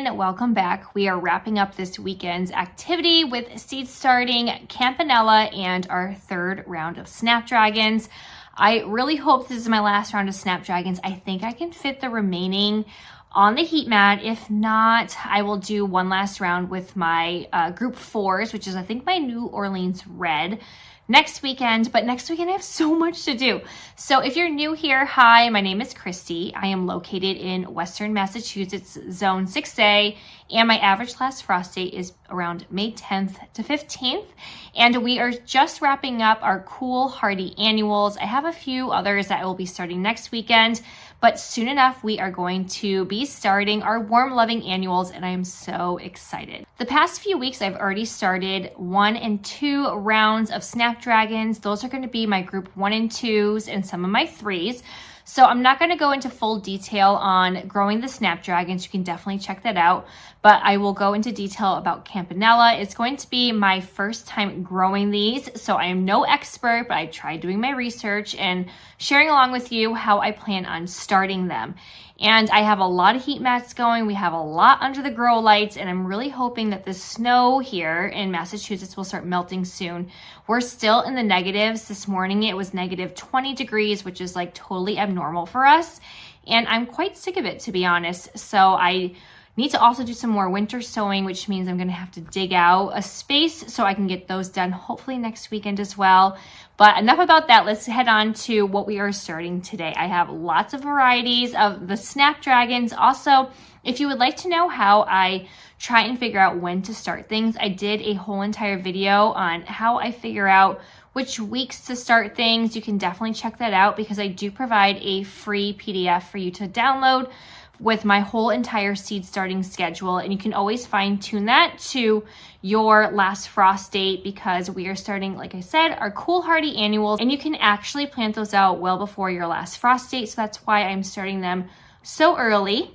everyone, welcome back. We are wrapping up this weekend's activity with seed starting Campanula and our third round of Snapdragons. I really hope this is my last round of Snapdragons. I think I can fit the remaining on the heat mat. If not, I will do one last round with my group 4s, which is I think my New Orleans red, next weekend. But next weekend I have so much to do. So if you're new here, hi, my name is Christy. I am located in Western Massachusetts, Zone 6A, and my average class frost date is around May 10th to 15th. And we are just wrapping up our cool hardy annuals. I have a few others that I will be starting next weekend, but soon enough we are going to be starting our warm loving annuals, and I am so excited. The past few weeks I've already started 1 and 2 rounds of Snapdragons. Those are going to be my group 1 and 2s and some of my 3s. So I'm not going to go into full detail on growing the Snapdragons. You can definitely check that out, but I will go into detail about Campanula. It's going to be my first time growing these, so I am no expert, but I tried doing my research and sharing along with you how I plan on starting them. And I have a lot of heat mats going. We have a lot under the grow lights, and I'm really hoping that the snow here in Massachusetts will start melting soon. We're still in the negatives. This morning it was negative 20 degrees, which is like totally abnormal for us. And I'm quite sick of it, to be honest. So I need to also do some more winter sowing, which means I'm gonna have to dig out a space so I can get those done hopefully next weekend as well. But enough about that. Let's head on to what we are starting today. I have lots of varieties of the Snapdragons. Also, if you would like to know how I try and figure out when to start things, I did a whole entire video on how I figure out which weeks to start things. You can definitely check that out because I do provide a free PDF for you to download with my whole entire seed starting schedule, and you can always fine tune that to your last frost date because we are starting, like I said, our cool hardy annuals, and you can actually plant those out well before your last frost date. So that's why I'm starting them so early.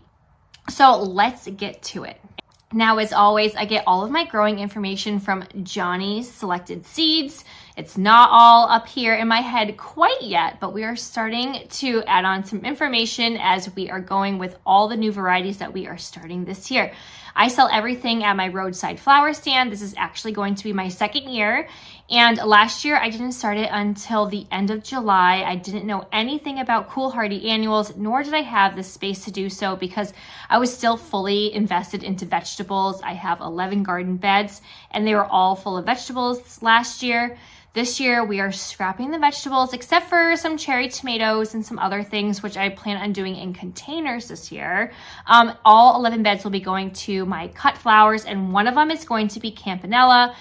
So let's get to it. Now, as always, I get all of my growing information from Johnny's Selected Seeds. It's not all up here in my head quite yet, but we are starting to add on some information as we are going with all the new varieties that we are starting this year. I sell everything at my roadside flower stand. This is actually going to be my second year. And last year I didn't start it until the end of July. I didn't know anything about cool hardy annuals, nor did I have the space to do so because I was still fully invested into vegetables. I have 11 garden beds and they were all full of vegetables last year. This year, we are scrapping the vegetables except for some cherry tomatoes and some other things, which I plan on doing in containers this year. All 11 beds will be going to my cut flowers, and one of them is going to be Campanula.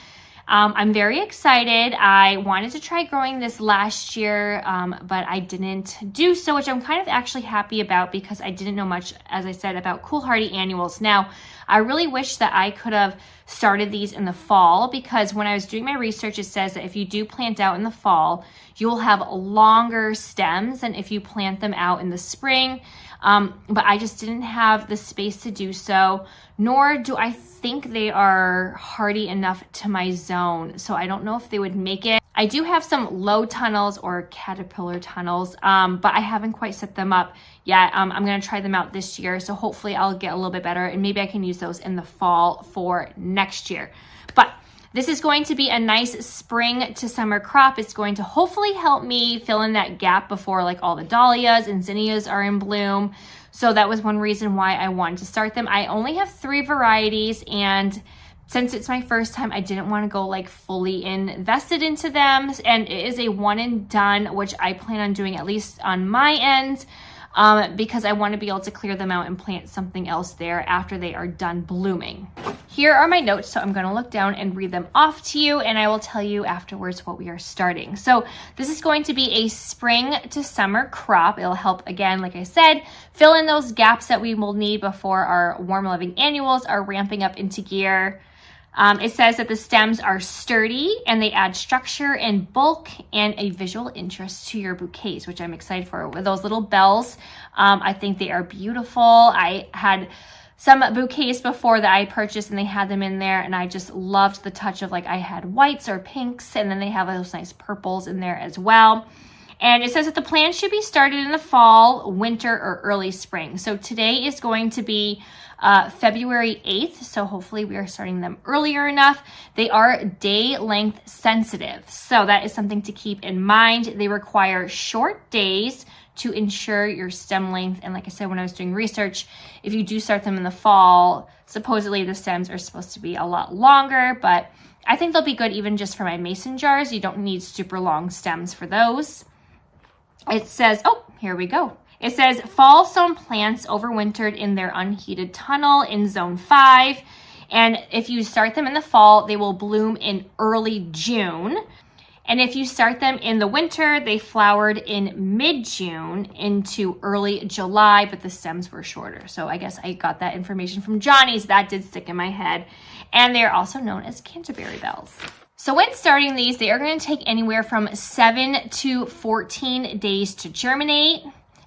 I'm very excited. I wanted to try growing this last year, but I didn't do so, which I'm kind of actually happy about because I didn't know much, as I said, about cool hardy annuals. Now, I really wish that I could have started these in the fall because when I was doing my research, it says that if you do plant out in the fall, you will have longer stems than if you plant them out in the spring. But I just didn't have the space to do so, nor do I think they are hardy enough to my zone. So I don't know if they would make it. I do have some low tunnels or caterpillar tunnels, but I haven't quite set them up yet. I'm going to try them out this year. So hopefully I'll get a little bit better and maybe I can use those in the fall for next year. But this is going to be a nice spring to summer crop. It's going to hopefully help me fill in that gap before like all the dahlias and zinnias are in bloom. So that was one reason why I wanted to start them. I only have 3 varieties, and since it's my first time, I didn't want to go like fully invested into them. And it is a one and done, which I plan on doing at least on my end. Because I want to be able to clear them out and plant something else there after they are done blooming. Here are my notes, so I'm going to look down and read them off to you, and I will tell you afterwards what we are starting. So this is going to be a spring to summer crop. It'll help, again, like I said, fill in those gaps that we will need before our warm loving annuals are ramping up into gear. It says that the stems are sturdy and they add structure and bulk and a visual interest to your bouquets, which I'm excited for. With those little bells, I think they are beautiful. I had some bouquets before that I purchased and they had them in there, and I just loved the touch of, like, I had whites or pinks, and then they have those nice purples in there as well. And it says that the plants should be started in the fall, winter, or early spring. So today is going to be February 8th. So hopefully we are starting them earlier enough. They are day length sensitive. So that is something to keep in mind. They require short days to ensure your stem length. And like I said, when I was doing research, if you do start them in the fall, supposedly the stems are supposed to be a lot longer, but I think they'll be good even just for my mason jars. You don't need super long stems for those. It says, oh, here we go. It says fall sown plants overwintered in their unheated tunnel in zone 5. And if you start them in the fall, they will bloom in early June. And if you start them in the winter, they flowered in mid-June into early July, but the stems were shorter. So I guess I got that information from Johnny's. That did stick in my head. And they're also known as Canterbury bells. So when starting these, they are going to take anywhere from 7 to 14 days to germinate.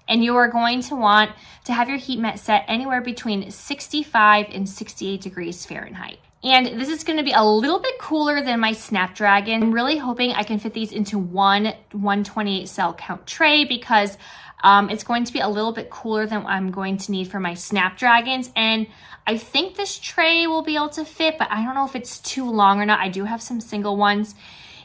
And you are going to want to have your heat mat set anywhere between 65 and 68 degrees Fahrenheit. And this is going to be a little bit cooler than my Snapdragon. I'm really hoping I can fit these into one 128 cell count tray because it's going to be a little bit cooler than what I'm going to need for my Snapdragons. And I think this tray will be able to fit, but I don't know if it's too long or not. I do have some single ones.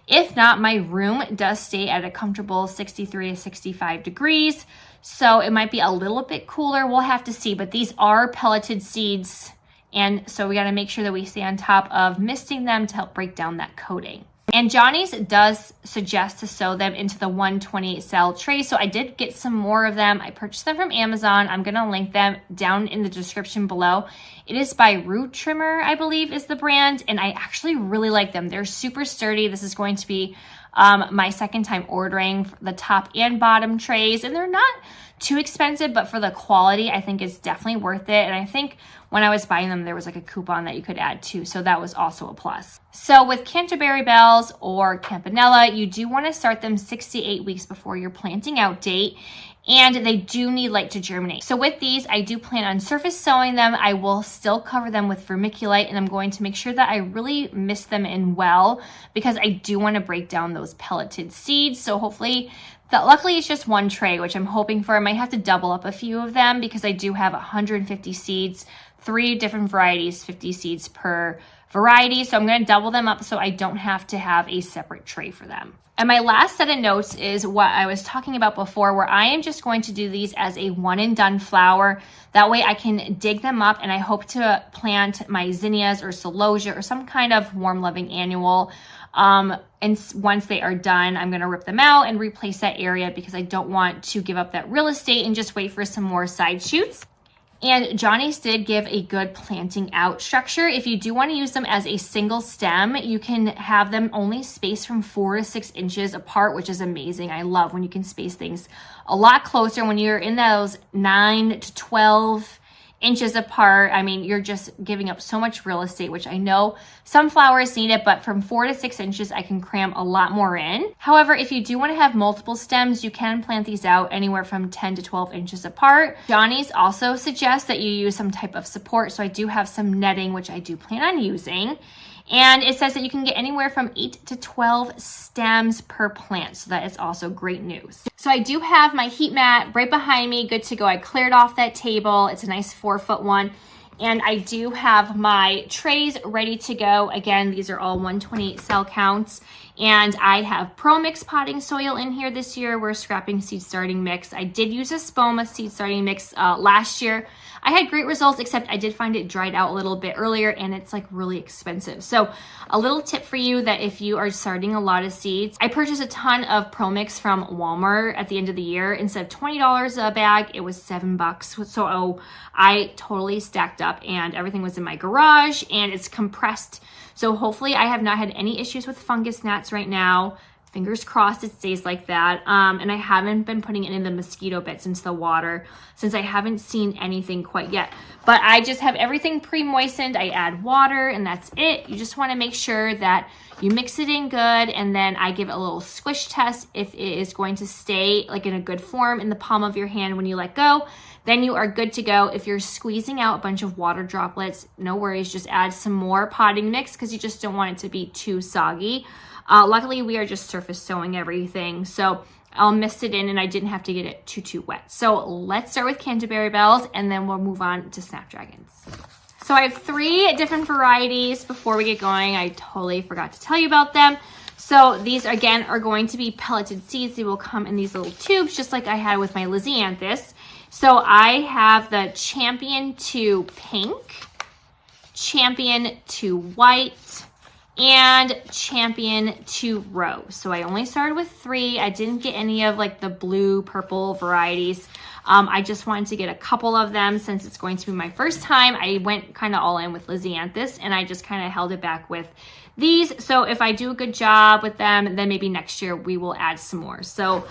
If not, my room does stay at a comfortable 63 to 65 degrees. So it might be a little bit cooler. We'll have to see, but these are pelleted seeds. And so we got to make sure that we stay on top of misting them to help break down that coating. And Johnny's does suggest to sew them into the 128 cell tray. So I did get some more of them. I purchased them from Amazon. I'm going to link them down in the description below. It is by Root Trimmer, I believe is the brand. And I actually really like them. They're super sturdy. This is going to be my second time ordering the top and bottom trays. And they're not too expensive, but for the quality, I think it's definitely worth it. And I think when I was buying them, there was like a coupon that you could add too. So that was also a plus. So with Canterbury bells or Campanula, you do want to start them 6 to 8 weeks before your planting out date. And they do need light to germinate. So with these, I do plan on surface sowing them. I will still cover them with vermiculite, and I'm going to make sure that I really mist them in well because I do want to break down those pelleted seeds. So hopefully, luckily it's just one tray, which I'm hoping for. I might have to double up a few of them because I do have 150 seeds, 3 different varieties, 50 seeds per variety. So I'm going to double them up so I don't have to have a separate tray for them. And my last set of notes is what I was talking about before, where I am just going to do these as a one and done flower. That way I can dig them up, and I hope to plant my zinnias or celosia or some kind of warm loving annual. And once they are done, I'm going to rip them out and replace that area because I don't want to give up that real estate and just wait for some more side shoots. And Johnny's did give a good planting out structure. If you do want to use them as a single stem, you can have them only spaced from 4 to 6 inches apart, which is amazing. I love when you can space things a lot closer. When you're in those 9 to 12 inches apart, I mean, you're just giving up so much real estate, which I know some flowers need it, but from 4 to 6 inches, I can cram a lot more in. However, if you do want to have multiple stems, you can plant these out anywhere from 10 to 12 inches apart. Johnny's also suggests that you use some type of support. So I do have some netting, which I do plan on using. And it says that you can get anywhere from 8 to 12 stems per plant. So that is also great news. So I do have my heat mat right behind me, good to go. I cleared off that table. It's a nice 4-foot one. And I do have my trays ready to go. Again, these are all 128 cell counts. And I have Pro Mix potting soil in here this year. We're scrapping seed starting mix. I did use a Spoma seed starting mix last year. I had great results, except I did find it dried out a little bit earlier and it's like really expensive. So a little tip for you that if you are starting a lot of seeds, I purchased a ton of Pro Mix from Walmart at the end of the year. Instead of $20 a bag, it was $7. So I totally stacked up and everything was in my garage and it's compressed. So hopefully I have not had any issues with fungus gnats right now. Fingers crossed it stays like that. And I haven't been putting any of the mosquito bits into the water since I haven't seen anything quite yet. But I just have everything pre-moistened. I add water and that's it. You just want to make sure that you mix it in good, and then I give it a little squish test if it is going to stay like in a good form in the palm of your hand when you let go. Then you are good to go. If you're squeezing out a bunch of water droplets, no worries, just add some more potting mix because you just don't want it to be too soggy. Luckily, we are just surface sowing everything. So I'll mist it in and I didn't have to get it too wet. So let's start with Canterbury Bells and then we'll move on to Snapdragons. So I have 3 different varieties. Before we get going, I totally forgot to tell you about them. So these again are going to be pelleted seeds. They will come in these little tubes just like I had with my Lisianthus. So I have the Champion 2 Pink, Champion 2 White, and Champion 2 Rose. So I only started with 3. I didn't get any of like the blue, purple varieties. I just wanted to get a couple of them since it's going to be my first time. I went kind of all in with Lisianthus and I just kind of held it back with these. So if I do a good job with them, then maybe next year we will add some more. So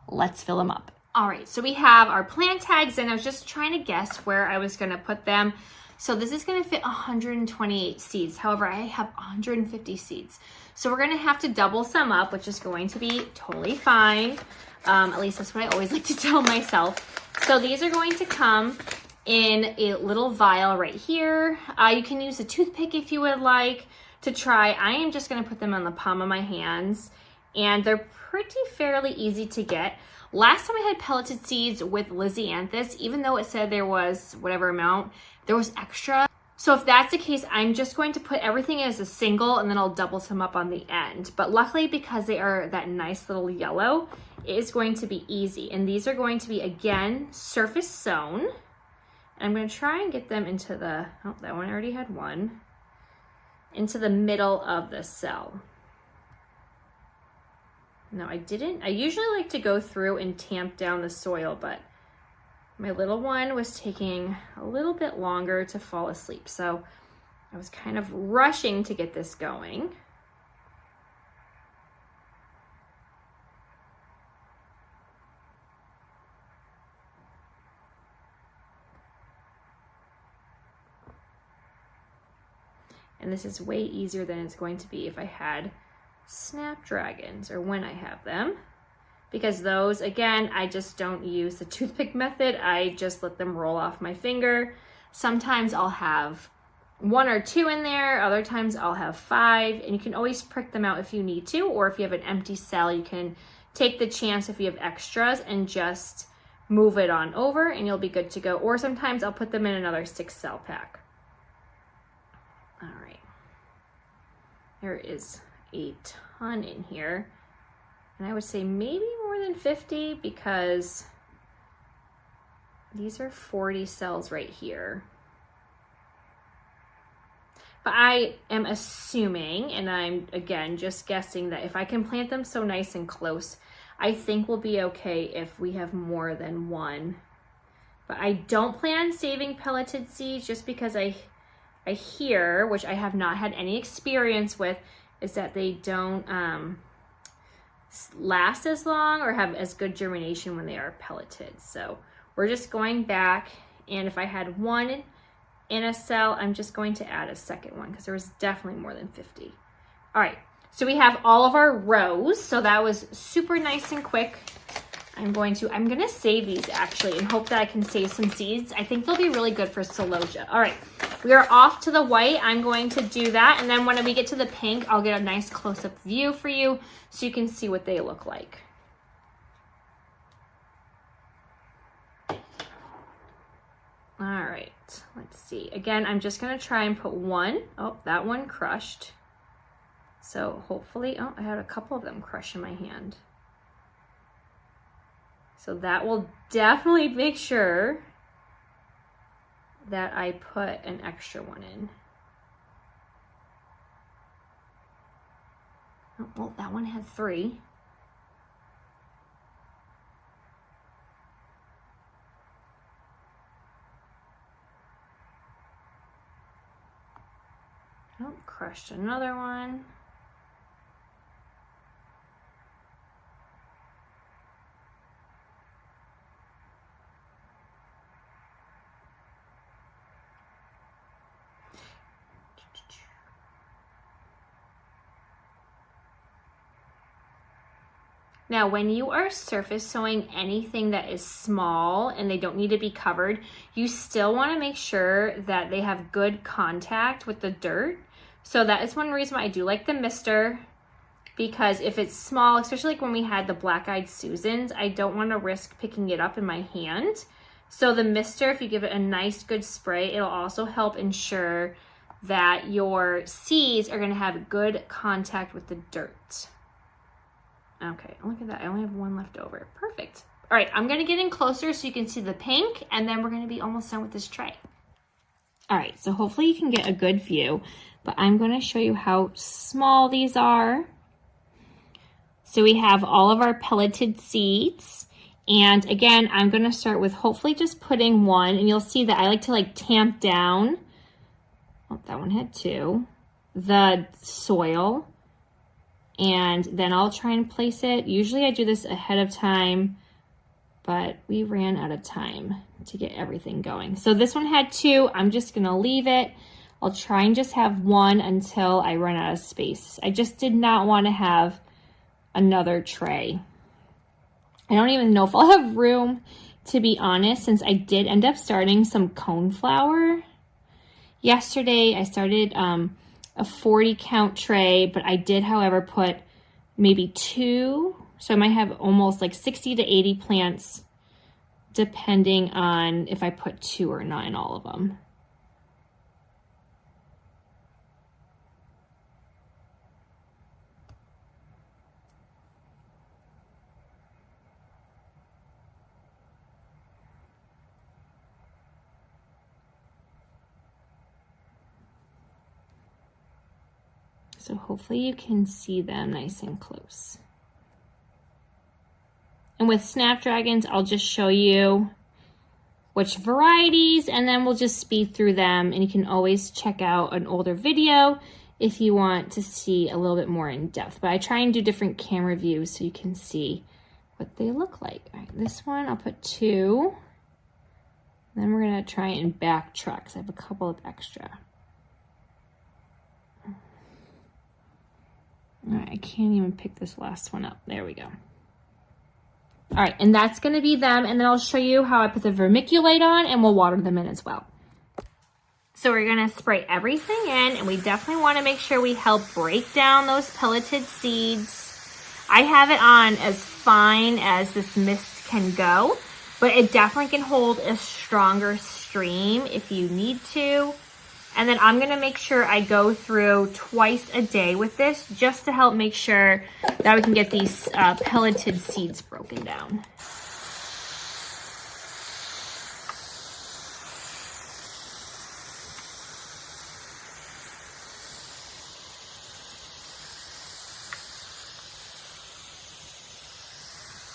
let's fill them up. All right, so we have our plant tags and I was just trying to guess where I was gonna put them. So this is gonna fit 128 seeds. However, I have 150 seeds. So we're gonna have to double some up, which is going to be totally fine. At least that's what I always like to tell myself. So these are going to come in a little vial right here. You can use a toothpick if you would like to try. I am just gonna put them on the palm of my hands and they're pretty fairly easy to get. Last time I had pelleted seeds with Lisianthus, even though it said there was whatever amount, there was extra. So if that's the case, I'm just going to put everything as a single and then I'll double some up on the end. But luckily, because they are that nice little yellow, it is going to be easy. And these are going to be, again, surface sown. And I'm going to try and get them into the, oh, that one already had one, into the middle of the cell. No, I didn't. I usually like to go through and tamp down the soil, but my little one was taking a little bit longer to fall asleep. So I was kind of rushing to get this going. And this is way easier than it's going to be if I had Snapdragons or when I have them. Because those, again, I just don't use the toothpick method. I just let them roll off my finger. Sometimes I'll have 1 or 2 in there. Other times I'll have 5. And you can always prick them out if you need to. Or if you have an empty cell, you can take the chance if you have extras and just move it on over and you'll be good to go. Or sometimes I'll put them in another 6-cell pack. All right. There is a ton in here. And I would say maybe more than 50 because these are 40 cells right here. But I am assuming, and I'm again just guessing, that if I can plant them so nice and close, I think we'll be okay if we have more than one. But I don't plan on saving pelleted seeds just because I hear, which I have not had any experience with, is that they don't last as long or have as good germination when they are pelleted. So we're just going back, and if I had 1 in a cell, I'm just going to add a second one because there was definitely more than 50. All right, so we have all of our rows. So that was super nice and quick. I'm gonna save these actually and hope that I can save some seeds. I think they'll be really good for celosia. All right, we are off to the white. I'm going to do that. And then when we get to the pink, I'll get a nice close-up view for you so you can see what they look like. All right, let's see. Again, I'm just gonna try and put 1. Oh, that one crushed. So hopefully, oh, I had a couple of them crush in my hand. So that will definitely make sure that I put an extra one in. Oh, well, that one had 3. Oh, crushed another one. Now, when you are surface sowing anything that is small and they don't need to be covered, you still want to make sure that they have good contact with the dirt. So that is one reason why I do like the mister. because if it's small, especially like when we had the black-eyed Susans, I don't want to risk picking it up in my hand. So the mister, if you give it a nice good spray, it'll also help ensure that your seeds are going to have good contact with the dirt. Okay, look at that. I only have one left over. Perfect. All right, I'm going to get in closer so you can see the pink, and then we're going to be almost done with this tray. All right, so hopefully you can get a good view, but I'm going to show you how small these are. So we have all of our pelleted seeds. And again, I'm going to start with hopefully just putting one, and you'll see that I like to like tamp down. Oh, that one had two. The soil. And then I'll try and place it. Usually I do this ahead of time, but we ran out of time to get everything going. So this one had two. I'm just going to leave it. I'll try and just have one until I run out of space. I just did not want to have another tray. I don't even know if I'll have room, to be honest, since I did end up starting some coneflower. Yesterday, I started a 40 count tray, but I did, however, put maybe two. So I might have almost like 60 to 80 plants, depending on if I put two or not in all of them. So hopefully you can see them nice and close. And with Snapdragons, I'll just show you which varieties, and then we'll just speed through them. And you can always check out an older video if you want to see a little bit more in depth. But I try and do different camera views so you can see what they look like. All right, this one, I'll put two. Then we're gonna try and backtrack because I have a couple of extra. All right, I can't even pick this last one up. There we go. All right, and that's gonna be them. And then I'll show you how I put the vermiculite on, and we'll water them in as well. So we're gonna spray everything in, and we definitely wanna make sure we help break down those pelleted seeds. I have it on as fine as this mist can go, but it definitely can hold a stronger stream if you need to. And then I'm gonna make sure I go through twice a day with this just to help make sure that we can get these pelleted seeds broken down.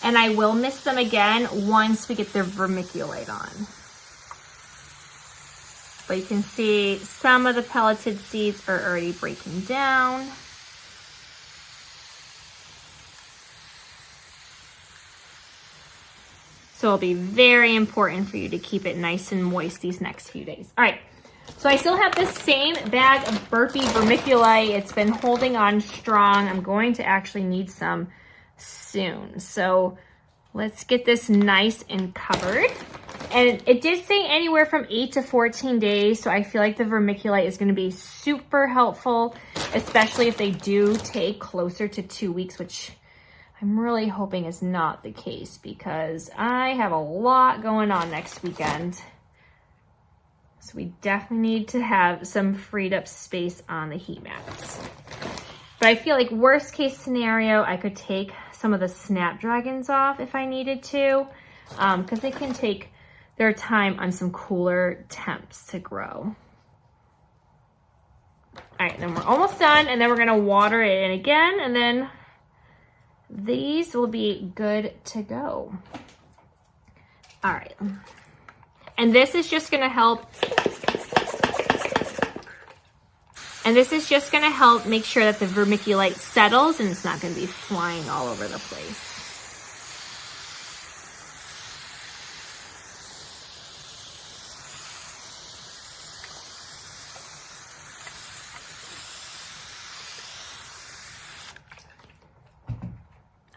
And I will mist them again once we get the vermiculite on. But you can see some of the pelleted seeds are already breaking down. So it'll be very important for you to keep it nice and moist these next few days. All right, so I still have this same bag of burpee vermiculite. It's been holding on strong. I'm going to actually need some soon. So let's get this nice and covered. And it did say anywhere from 8 to 14 days, so I feel like the vermiculite is going to be super helpful, especially if they do take closer to 2 weeks, which I'm really hoping is not the case because I have a lot going on next weekend. So we definitely need to have some freed up space on the heat mats. But I feel like worst case scenario, I could take some of the Snapdragons off if I needed to, because they can take their time on some cooler temps to grow. All right, then we're almost done, and then we're gonna water it in again, and then these will be good to go. All right, and this is just gonna help. And this is just gonna help make sure that the vermiculite settles and it's not gonna be flying all over the place.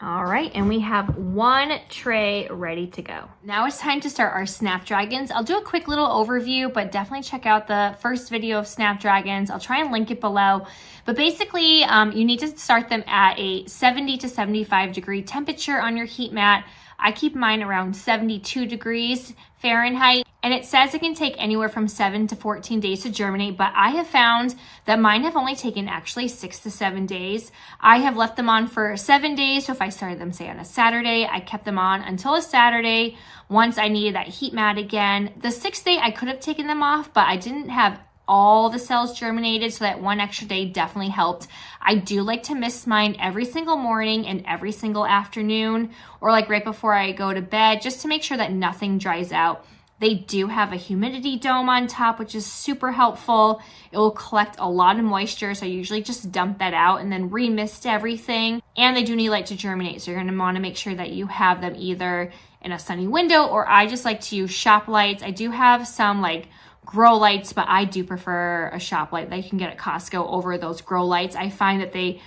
All right, right, and we have one tray ready to go. Now it's time to start our Snapdragons. I'll do a quick little overview, but definitely check out the first video of Snapdragons. I'll try and link it below. But basically, you need to start them at a 70 to 75 degree temperature on your heat mat. I keep mine around 72 degrees Fahrenheit, and it says it can take anywhere from 7 to 14 days to germinate, but I have found that mine have only taken actually 6 to 7 days. I have left them on for 7 days, so if I started them, say, on a Saturday, I kept them on until a Saturday. Once I needed that heat mat again. The 6th day, I could have taken them off, but I didn't have all the cells germinated, so that one extra day definitely helped. I do like to mist mine every single morning and every single afternoon, or like right before I go to bed, just to make sure that nothing dries out. They do have a humidity dome on top, which is super helpful. It will collect a lot of moisture, so I usually just dump that out and then remist everything. And they do need light to germinate, so you're going to want to make sure that you have them either in a sunny window, or I just like to use shop lights. I do have some like grow lights, but I do prefer a shop light that you can get at Costco over those grow lights. I find that they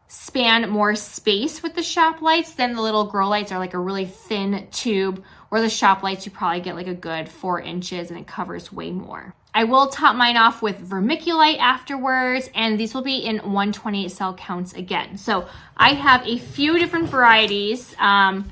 span more space with the shop lights than the little grow lights are like a really thin tube, or the shop lights you probably get like a good 4 inches and it covers way more. I will top mine off with vermiculite afterwards, and these will be in 128 cell counts again. So I have a few different varieties that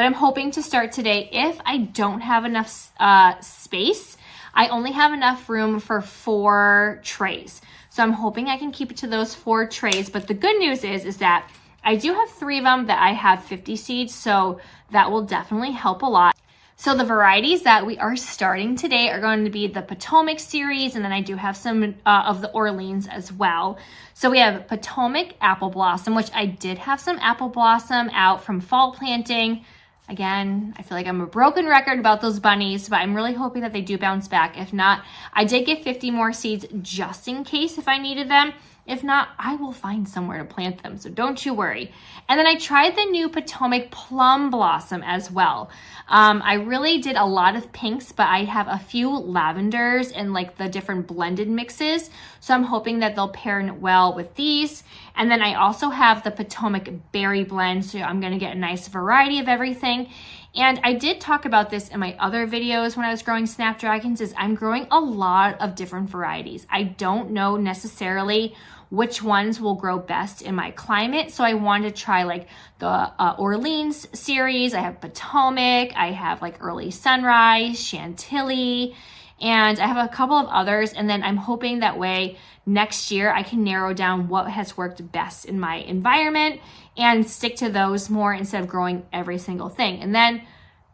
I'm hoping to start today. If I don't have enough space, I only have enough room for 4 trays. So I'm hoping I can keep it to those 4 trays. But the good news is that I do have 3 of them that I have 50 seeds. So that will definitely help a lot. So the varieties that we are starting today are going to be the Potomac series. And then I do have some of the Orleans as well. So we have Potomac Apple Blossom, which I did have some Apple Blossom out from fall planting. Again, I feel like I'm a broken record about those bunnies, but I'm really hoping that they do bounce back. If not, I did get 50 more seeds just in case if I needed them. If not, I will find somewhere to plant them, so don't you worry. And then I tried the new Potomac Plum Blossom as well. I really did a lot of pinks, but I have a few lavenders and like the different blended mixes. So I'm hoping that they'll pair well with these. And then I also have the Potomac Berry Blend, so I'm gonna get a nice variety of everything. And I did talk about this in my other videos when I was growing Snapdragons, is I'm growing a lot of different varieties. I don't know necessarily which ones will grow best in my climate. So I wanted to try like the Orleans series. I have Potomac, I have like Early Sunrise, Chantilly, and I have a couple of others. And then I'm hoping that way next year I can narrow down what has worked best in my environment and stick to those more instead of growing every single thing. And then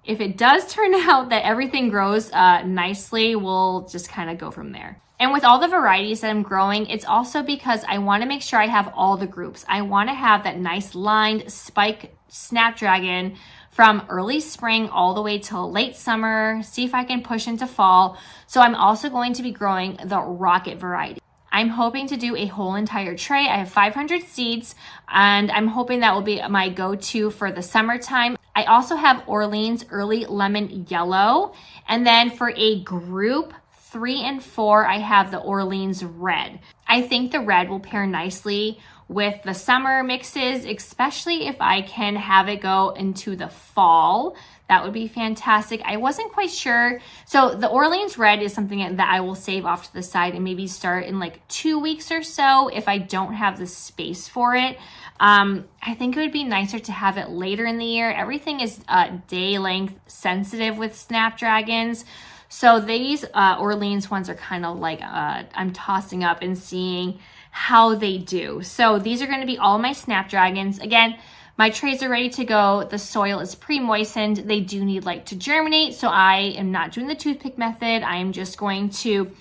if it does turn out that everything grows nicely, we'll just kind of go from there. And with all the varieties that I'm growing, it's also because I want to make sure I have all the groups. I want to have that nice lined spike Snapdragon from early spring all the way till late summer, see if I can push into fall. So I'm also going to be growing the Rocket variety. I'm hoping to do a whole entire tray. I have 500 seeds, and I'm hoping that will be my go-to for the summertime. I also have Orleans Early Lemon Yellow, and then for a group 3 and 4, I have the Orleans Red. I think the red will pair nicely with the summer mixes, especially if I can have it go into the fall. That would be fantastic. I wasn't quite sure. So the Orleans Red is something that I will save off to the side and maybe start in like 2 weeks or so if I don't have the space for it. I think it would be nicer to have it later in the year. Everything is day length sensitive with Snapdragons. So these Orleans ones are kind of like I'm tossing up and seeing how they do. So these are going to be all my Snapdragons. Again, my trays are ready to go. The soil is pre-moistened. They do need light to germinate, so I am not doing the toothpick method. I am just going to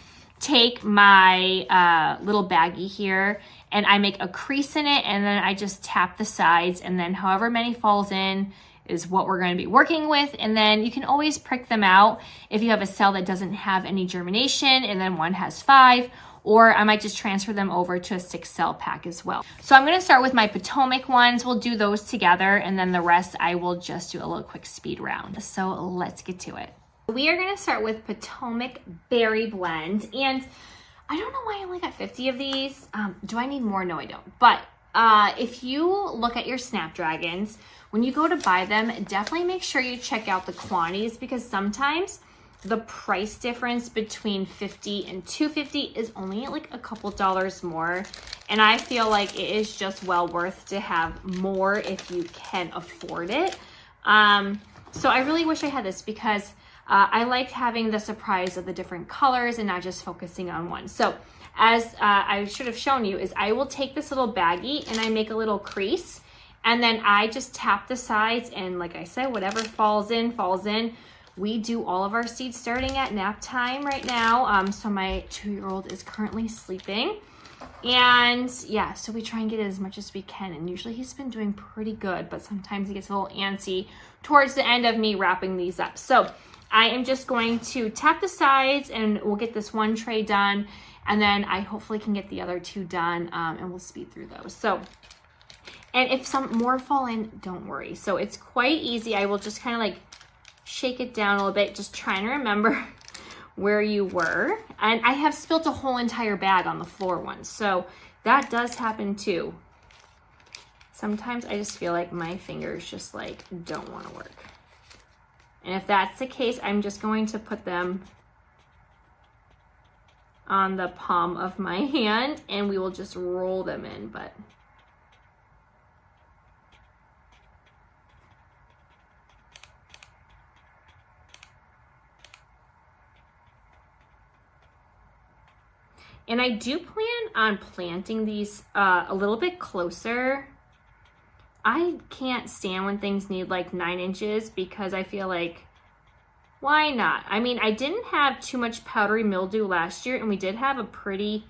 take my little baggie here and I make a crease in it, and then I just tap the sides, and then however many falls in is what we're going to be working with. And then you can always prick them out if you have a cell that doesn't have any germination and then one has 5, or I might just transfer them over to a 6 cell pack as well. So I'm going to start with my Potomac ones. We'll do those together, and then the rest I will just do a little quick speed round. So let's get to it. We are going to start with Potomac Berry Blend, and I don't know why I only got 50 of these. Do I need more? No, I don't. But if you look at your Snapdragons, when you go to buy them, definitely make sure you check out the quantities, because sometimes the price difference between 50 and 250 is only like a couple dollars more. And I feel like it is just well worth to have more if you can afford it. So I really wish I had this, because I like having the surprise of the different colors and not just focusing on one. So as I should have shown you, is I will take this little baggie and I make a little crease, and then I just tap the sides, and like I said, whatever falls in, falls in. We do all of our seeds starting at nap time right now. So my 2-year-old is currently sleeping. And yeah, so we try and get as much as we can. And usually he's been doing pretty good, but sometimes he gets a little antsy towards the end of me wrapping these up. So I am just going to tap the sides, and we'll get this one tray done. And then I hopefully can get the other 2 done, and we'll speed through those. So, and if some more fall in, don't worry. So it's quite easy. I will just kind of like shake it down a little bit, just trying to remember where you were. And I have spilt a whole entire bag on the floor once, so that does happen too. Sometimes I just feel like my fingers just like don't want to work. And if that's the case, I'm just going to put them on the palm of my hand, and we will just roll them in. But and I do plan on planting these a little bit closer. I can't stand when things need like 9 inches, because I feel like, why not? I mean, I didn't have too much powdery mildew last year, and we did have a pretty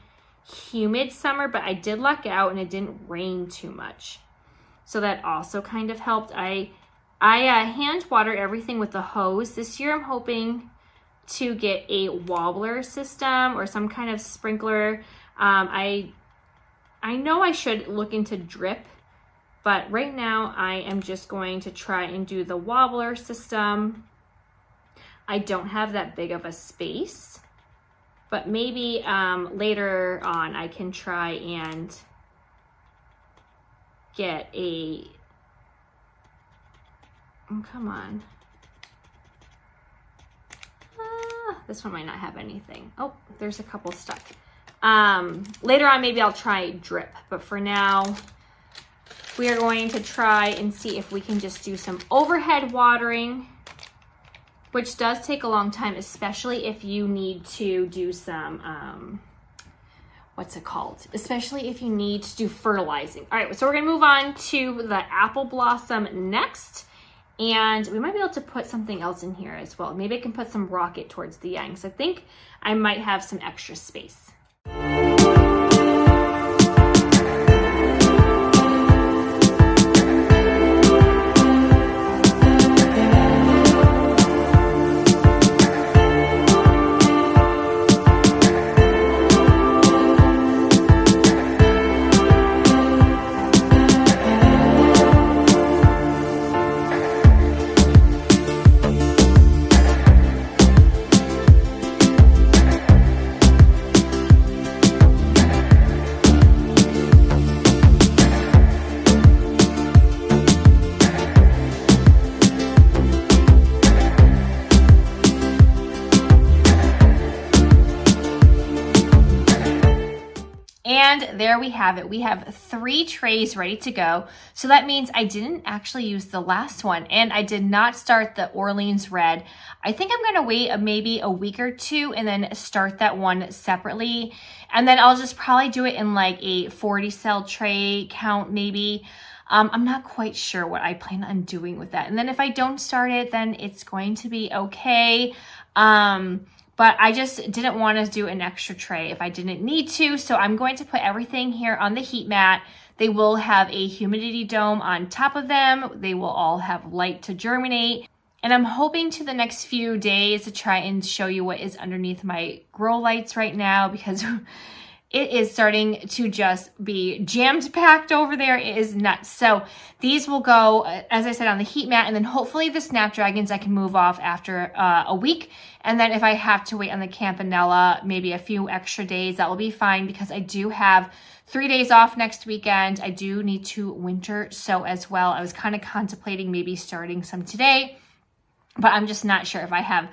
humid summer, but I did luck out and it didn't rain too much. So that also kind of helped. I hand water everything with the hose. This year I'm hoping to get a wobbler system or some kind of sprinkler. I know I should look into drip, but right now I am just going to try and do the wobbler system. I don't have that big of a space, but maybe later on I can try and get a, oh, come on. This one might not have anything. Oh, there's a couple stuck. Later on, maybe I'll try drip, but for now, we are going to try and see if we can just do some overhead watering, which does take a long time, especially if you need to do some, what's it called? Especially if you need to do fertilizing. All right, so we're gonna move on to the apple blossom next. And we might be able to put something else in here as well. Maybe I can put some rocket towards the end, because I think I might have some extra space. And there we have it. We have 3 trays ready to go. So that means I didn't actually use the last one, and I did not start the Orleans Red. I think I'm gonna wait maybe a week or 2 and then start that one separately. And then I'll just probably do it in like a 40 cell tray count maybe. I'm not quite sure what I plan on doing with that. And then if I don't start it, then it's going to be okay. But I just didn't want to do an extra tray if I didn't need to. So I'm going to put everything here on the heat mat. They will have a humidity dome on top of them. They will all have light to germinate. And I'm hoping to the next few days to try and show you what is underneath my grow lights right now, because it is starting to just be jammed packed over there. It is nuts. So these will go, as I said, on the heat mat, and then hopefully the Snapdragons I can move off after a week. And then if I have to wait on the Campanula, maybe a few extra days, that will be fine, because I do have 3 days off next weekend. I do need to winter sow as well. I was kind of contemplating maybe starting some today, but I'm just not sure if I have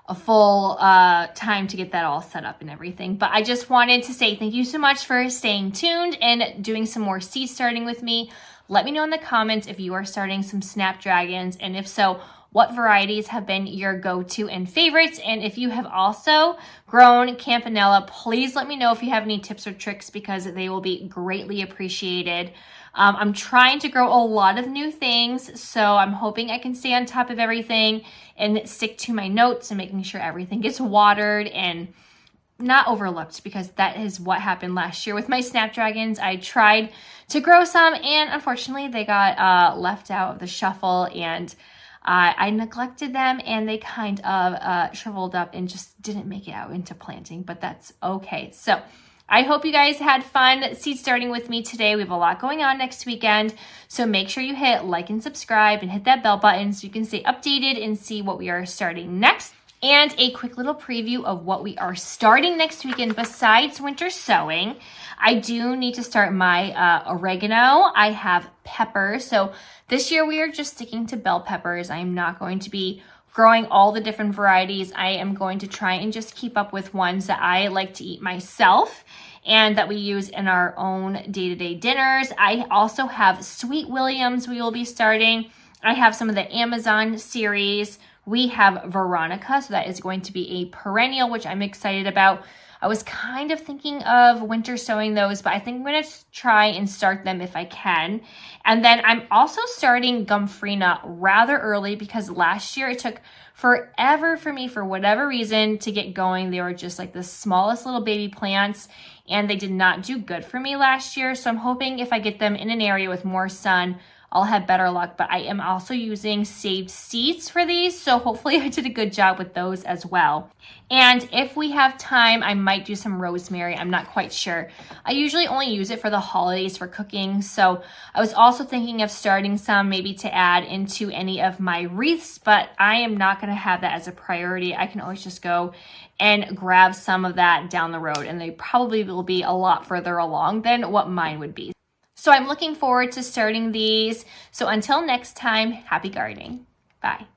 a full time to get that all set up and everything. But I just wanted to say thank you so much for staying tuned and doing some more seed starting with me. Let me know in the comments if you are starting some Snapdragons, and if so, what varieties have been your go-to and favorites. And if you have also grown Campanula, please let me know if you have any tips or tricks, because they will be greatly appreciated. I'm trying to grow a lot of new things, so I'm hoping I can stay on top of everything and stick to my notes and making sure everything gets watered and not overlooked, because that is what happened last year with my Snapdragons. I tried to grow some, and unfortunately they got left out of the shuffle, and I neglected them, and they kind of shriveled up and just didn't make it out into planting, but that's okay. So I hope you guys had fun seed starting with me today. We have a lot going on next weekend, so make sure you hit like and subscribe and hit that bell button so you can stay updated and see what we are starting next. And a quick little preview of what we are starting next weekend besides winter sowing. I do need to start my oregano. I have peppers. So this year we are just sticking to bell peppers. I am not going to be growing all the different varieties. I am going to try and just keep up with ones that I like to eat myself and that we use in our own day-to-day dinners. I also have Sweet Williams we will be starting. I have some of the Amazon series. We have Veronica, so that is going to be a perennial, which I'm excited about. I was kind of thinking of winter sowing those, but I think I'm going to try and start them if I can. And then I'm also starting Gomphrena rather early, because last year it took forever for me, for whatever reason, to get going. They were just like the smallest little baby plants, and they did not do good for me last year. So I'm hoping if I get them in an area with more sun, I'll have better luck. But I am also using saved seeds for these, so hopefully I did a good job with those as well. And if we have time, I might do some rosemary. I'm not quite sure. I usually only use it for the holidays for cooking, so I was also thinking of starting some maybe to add into any of my wreaths, but I am not going to have that as a priority. I can always just go and grab some of that down the road, and they probably will be a lot further along than what mine would be. So I'm looking forward to starting these. So until next time, happy gardening. Bye.